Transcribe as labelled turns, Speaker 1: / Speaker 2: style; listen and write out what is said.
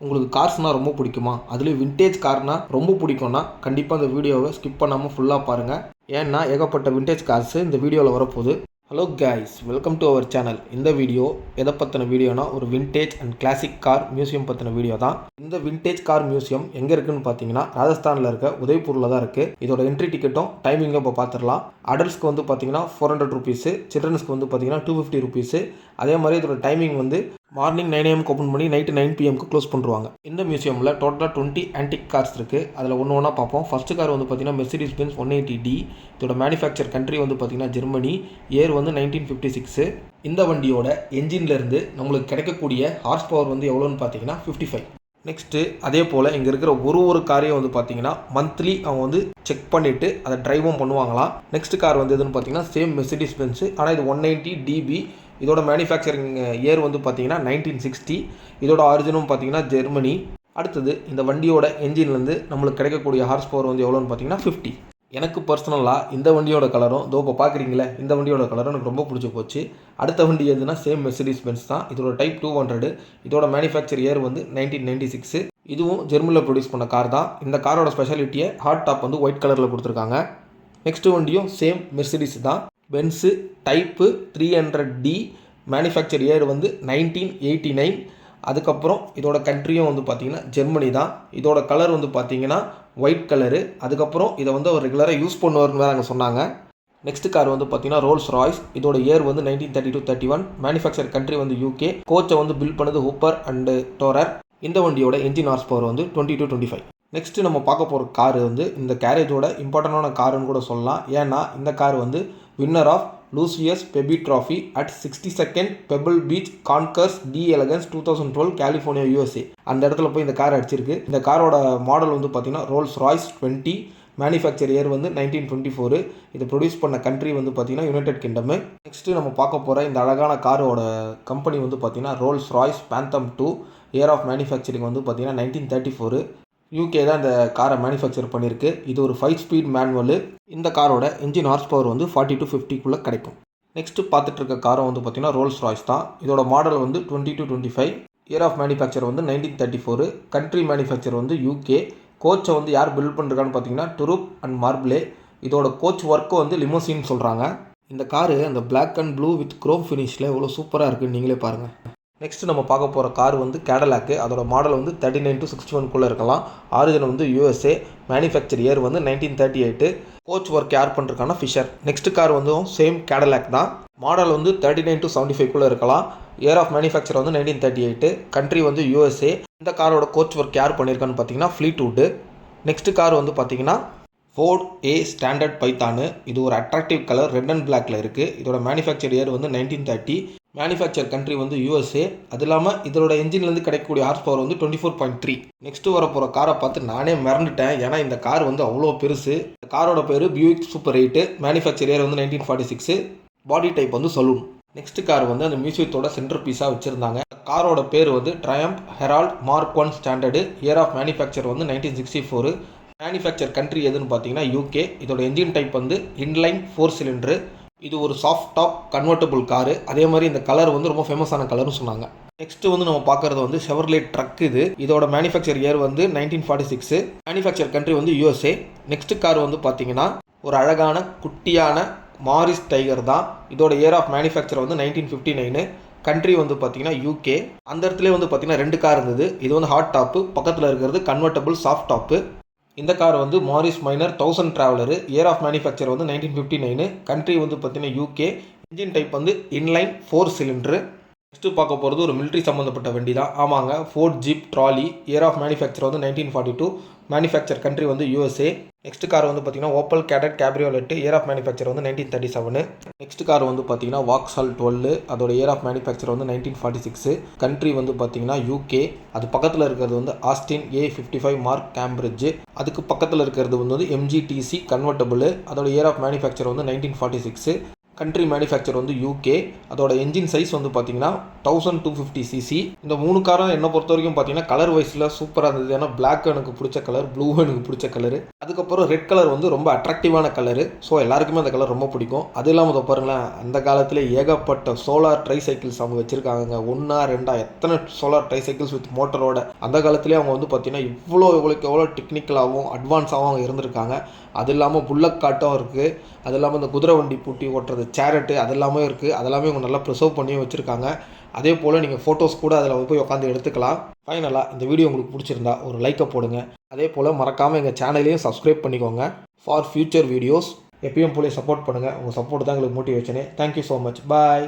Speaker 1: உங்களுக்கு கார்ஸ்னால் ரொம்ப பிடிக்குமா? அதுலேயும் விண்டேஜ் கார்னால் ரொம்ப பிடிக்கும்னா கண்டிப்பாக இந்த வீடியோவை ஸ்கிப் பண்ணாமல் ஃபுல்லாக பாருங்கள். ஏன்னா ஏகப்பட்ட விண்டேஜ் கார்ஸு இந்த வீடியோவில் வரப்போகுது. Hello guys, welcome to our channel. இந்த வீடியோ எதை பற்றின வீடியோனா ஒரு vintage and classic car museum பற்றின வீடியோ தான். இந்த விண்டேஜ் கார் மியூசியம் எங்கே இருக்குன்னு பார்த்தீங்கன்னா ராஜஸ்தானில் இருக்க உதய்பூரில் தான் இருக்குது. இதோட என்ட்ரி டிக்கெட்டும் டைமிங்கும் இப்போ பார்த்துடலாம். அடல்ட்ஸ்க்கு வந்து பார்த்தீங்கன்னா 400 ருபீஸு, சில்ட்ரன்ஸ்க்கு வந்து பார்த்தீங்கன்னா 250 ருபீஸு. அதே மாதிரி இதோட டைமிங் வந்து மார்னிங் 9 AM ஓப்பன் பண்ணி நைட்டு 9 PM க்ளோஸ் பண்ணுவாங்க. இந்த மியூசியமில் டோட்டலாக 20 ஆன்டிக் கார்ஸ் இருக்குது. அதில் ஒன்று ஒன்றா பார்ப்போம். ஃபஸ்ட்டு கார் வந்து பார்த்தீங்கன்னா மெர்சிடிஸ் பென்ஸ் 180D. இதோட மேனுஃபேக்சர் கண்ட்ரி வந்து பார்த்தீங்கன்னா ஜெர்மனி. இயர் வந்து 1956. இந்த வண்டியோட என்ஜின்லேருந்து நம்மளுக்கு கிடைக்கக்கூடிய ஹார்ஸ் பவர் வந்து எவ்வளோன்னு பார்த்தீங்கன்னா 55. நெக்ஸ்ட்டு அதே போல் இங்கே இருக்கிற ஒரு காரையும் வந்து பார்த்தீங்கன்னா மந்த்லி அவங்க வந்து செக் பண்ணிவிட்டு அதை ட்ரைவும் பண்ணுவாங்களாம். நெக்ஸ்ட் கார் வந்து எதுன்னு பார்த்தீங்கன்னா சேம் மெர்சிடிஸ் பென்ஸு, ஆனால் இது 190DB. இதோட மேனுஃபேக்சரிங் இயர் வந்து பார்த்தீங்கன்னா 1960. இதோட ஆரிஜினும் பார்த்தீங்கன்னா ஜெர்மனி. அடுத்தது இந்த வண்டியோட என்ஜின்லேருந்து நம்மளுக்கு கிடைக்கக்கூடிய ஹார்ஸ் பவர் வந்து எவ்வளோன்னு பார்த்தீங்கன்னா 50. எனக்கு பர்சனலாக இந்த வண்டியோட கலரும் இப்போ பார்க்குறீங்களே இந்த வண்டியோட கலரும் எனக்கு ரொம்ப பிடிச்சி போச்சு. அடுத்த வண்டி எதுனா சேம் மெர்சிடிஸ் பென்ஸ் தான். இதோட டைப் 200. இதோட மேனுஃபேக்சர் இயர் வந்து 1996. இதுவும் ஜெர்மனியில் ப்ரொடியூஸ் பண்ண கார் தான். இந்த காரோட ஸ்பெஷாலிட்டியை ஹார்ட் டாப் வந்து ஒயிட் கலரில் கொடுத்துருக்காங்க. நெக்ஸ்ட் வண்டியும் சேம் மெர்சிடிஸ் தான். Benz type 300D. Manufacture year வந்து 1989. அதுக்கப்புறம் இதோட கண்ட்ரியும் வந்து பார்த்திங்கன்னா ஜெர்மனி தான். இதோட கலர் வந்து பார்த்திங்கன்னா ஒயிட் கலரு. அதுக்கப்புறம் இதை வந்து அவர் ரெகுலராக யூஸ் பண்ணுவார்னு வேறு அங்கே சொன்னாங்க. நெக்ஸ்ட் கார் வந்து பார்த்தீங்கன்னா ரோல்ஸ் ராய்ஸ். இதோட இயர் வந்து 1932-31. மேனுஃபேக்சர் கண்ட்ரி வந்து UK. கோச்சை வந்து பில்ட் பண்ணது ஹூப்பர் அண்டு டோரர். இந்த வண்டியோட என்ஜின் ஹார்ஸ் பவர் வந்து 20-25. நெக்ஸ்ட்டு நம்ம பார்க்க போகிற கார் வந்து இந்த கேரேஜோட இம்பார்ட்டண்டான காருன்னு கூட சொல்லலாம். ஏன்னா இந்த கார் வந்து winner of Lucius Beebe trophy at 62nd Pebble Beach concours d' elegance 2012 California USA. அந்த இடத்துல போய் இந்த கார் அடிச்சிருக்கு. இந்த காரோட மாடல் வந்து பார்த்தீங்கன்னா ரோல்ஸ் ராய்ஸ் 20. மேனுஃபேக்சர் இயர் வந்து 1924. இதை ப்ரொடியூஸ் பண்ண கண்ட்ரி வந்து பார்த்தீங்கன்னா யுனைடெட் கிங்டம். நெக்ஸ்ட்டு நம்ம பார்க்க போகிற இந்த அழகான காரோட கம்பெனி வந்து பார்த்தீங்கன்னா Rolls Royce Phantom 2. Year of manufacturing வந்து பார்த்தீங்கன்னா 1934. UK தான் இந்த காரை மேனுஃபேக்சர் பண்ணியிருக்கு. இது ஒரு 5 ஸ்பீட் மேனுவலு. இந்த காரோட என்ஜின் ஹார்ஸ் பவர் வந்து 40-50 கிடைக்கும். நெக்ஸ்ட்டு பார்த்துட்டு இருக்க காரம் வந்து பார்த்தீங்கன்னா ரோல்ஸ் ராய்ஸ் தான். இதோட மாடல் வந்து 20-25. இயர் ஆஃப் மேனுஃபேக்சர் வந்து 1934. கண்ட்ரி மேனுஃபேக்சர் வந்து UK. கோச்சை வந்து யார் பில்ட் பண்ணுறான்னு பார்த்தீங்கன்னா டுருப் அண்ட் மார்பிளே. இதோட கோச் ஒர்க்கு வந்து லிமோசின்னு சொல்கிறாங்க. இந்த காரு அந்த black and blue with chrome ஃபினிஷில் எவ்வளோ சூப்பராக இருக்குன்னு நீங்களே பாருங்கள். நெக்ஸ்ட் நம்ம பார்க்க போகிற கார் வந்து கேடலாக்கு. அதோட மாடல் வந்து 39-61 இருக்கலாம். ஆரிஜின் வந்து USA. மேனுஃபேக்சர் இயர் வந்து 1938. கோச் ஒர்க் யார் பண்ணிருக்காங்கன்னா ஃபிஷர். நெக்ஸ்ட் கார் வந்து சேம் கேடலாக் தான். மாடல் வந்து 39-75 இருக்கலாம். இயர் ஆஃப் மேனுஃபேக்சர் வந்து 1938. கண்ட்ரி வந்து USA. இந்த காரோட கோச் ஒர்க் யார் பண்ணியிருக்கான்னு பார்த்தீங்கன்னா ஃப்ளீட்வுட். நெக்ஸ்ட் கார் வந்து பார்த்தீங்கன்னா ஃபோர்ட் A ஸ்டாண்டர்ட் பைத்தானு. இது ஒரு அட்ராக்டிவ் கலர் ரெட் அண்ட் பிளாக்ல இருக்குது. இதோட மேனுஃபேக்சர் இயர் வந்து 1930. மேனுஃபேக்சர் கண்ட்ரி வந்து USA. அது இல்லாமல் இதோட என்ஜின்லேருந்து கிடைக்கக்கூடிய ஹார்ஸ் பவர் வந்து 24.3. நெக்ஸ்ட்டு வர போகிற காரை பார்த்து நானே மறந்துட்டேன். ஏன்னா இந்த கார் வந்து அவ்வளோ பெருசு. இந்த காரோட பேர் பியூக் சூப்பர் 8. மேனுஃபேக்சர் இயர் வந்து 1946. பாடி டைப் வந்து சலூன். நெக்ஸ்ட் கார் வந்து அந்த மியூசியத்தோட சென்டர் பீஸாக வச்சுருந்தாங்க. காரோட பேர் வந்து Triumph Herald Mark 1 standard. Year of manufacture வந்து 1964. மேனுஃபேக்சர் கண்ட்ரி எதுன்னு பார்த்தீங்கன்னா UK. இதோட என்ஜின் டைப் வந்து இன்லைன் 4 சிலிண்டரு. இது ஒரு சாஃப்ட் டாப் கன்வெர்ட்டபிள் காரு. அதே மாதிரி இந்த கலர் வந்து ரொம்ப ஃபேமஸான கலர்னு சொன்னாங்க. நெக்ஸ்ட் வந்து நம்ம பார்க்குறது வந்து செவர்லே ட்ரக். இதோட மேனுஃபேக்சர் இயர் வந்து 1946. மேனுஃபேக்சர் கண்ட்ரி வந்து USA. நெக்ஸ்ட் கார் வந்து பார்த்தீங்கன்னா ஒரு அழகான குட்டியான மாரிஸ் டைகர் தான். இதோட இயர் ஆஃப் மேனுஃபேக்சர் வந்து 1959. கண்ட்ரி வந்து பார்த்தீங்கன்னா UK. அந்த இடத்துல வந்து பார்த்தீங்கன்னா 2 கார் இருந்தது. இது வந்து ஹாட் டாப்பு, பக்கத்தில் இருக்கிறது கன்வெர்ட்டபிள் சாஃப்ட் டாப்பு. இந்த கார் வந்து Morris Minor 1000 traveller. Year of manufacture வந்து 1959. கண்ட்ரி வந்து பார்த்தீங்கன்னா UK. இன்ஜின் டைப் வந்து இன்லைன் 4 சிலிண்டரு. நெக்ஸ்ட்டு பார்க்க போகிறது ஒரு மிலிட்ரி சம்மந்தப்பட்ட வண்டி தான். ஆமாங்க, Ford jeep trolley. Year of manufacture வந்து 1942. மேனுஃபேக்சர் கண்ட்ரி வந்து USA. நெக்ஸ்ட் கார் வந்து பார்த்தீங்கன்னா Opel Kadett cabriolet. Year of manufacture வந்து 1937. நெக்ஸ்ட் கார் வந்து பார்த்தீங்கன்னா வாக்ஸால் 12. அதோட இயர் ஆஃப் மேனுஃபேக்சர் வந்து 1946. கண்ட்ரி வந்து பார்த்தீங்கன்னா UK. அது பக்கத்தில் இருக்கிறது வந்து ஆஸ்டின் A55 மார்க் கேம்பிரிட்ஜ். அதுக்கு பக்கத்தில் இருக்கிறது வந்து MGTC கன்வெர்ட்டபிள். அதோட இயர் ஆஃப் மேனுஃபேக்சர் வந்து 1946. கண்ட்ரி மேனுஃபேக்சர் வந்து யூகே. அதோட என்ஜின் சைஸ் வந்து பார்த்தீங்கன்னா 1250 சிசி. இந்த 3 காரும் என்னை பொறுத்த வரைக்கும் பார்த்தீங்கன்னா கலர் வைஸில் சூப்பராக இருந்தது. ஏன்னா பிளாக் எனக்கு பிடிச்ச கலர், ப்ளூ எனக்கு பிடிச்ச கலரு, அதுக்கப்புறம் ரெட் கலர் வந்து ரொம்ப அட்ராக்டிவான கலரு. ஸோ எல்லாருக்குமே அந்த கலர் ரொம்ப பிடிக்கும். அது இல்லாமல் இதை பாருங்களேன், அந்த காலத்தில் ஏகப்பட்ட சோலார் ட்ரை சைக்கிள்ஸ் அவங்க வச்சுருக்காங்க. 1 2 எத்தனை சோலார் ட்ரை சைக்கிள்ஸ் வித் மோட்டரோட. அந்த காலத்துலேயே அவங்க வந்து பார்த்தீங்கன்னா எவ்வளோ டெக்னிக்கலாகவும் அட்வான்ஸாகவும் அவங்க இருந்திருக்காங்க. அது இல்லாமல் புல்லட் காட்டும் இருக்குது. அது இல்லாமல் இந்த குதிரை வண்டி பூட்டி ஓட்டுறது சேரட்டு அதெல்லாமே இருக்குது. அதெல்லாமே அவங்க நல்லா ப்ரிசர்வ் பண்ணியும் வச்சுருக்காங்க. அதே போல் நீங்கள் ஃபோட்டோஸ் கூட அதில் போய் உட்காந்து எடுத்துக்கலாம். ஃபைனலாக இந்த வீடியோ உங்களுக்கு பிடிச்சிருந்தா ஒரு லைக்கை போடுங்க. அதே போல் மறக்காமல் எங்கள் சேனலையும் சப்ஸ்கிரைப் பண்ணிக்கோங்க ஃபார் ஃபியூச்சர் வீடியோஸ். எப்பயும் போல சப்போர்ட் பண்ணுங்கள். உங்கள் சப்போர்ட் தான் எங்களுக்கு மோட்டிவேஷனே. Thank you so much. பாய்.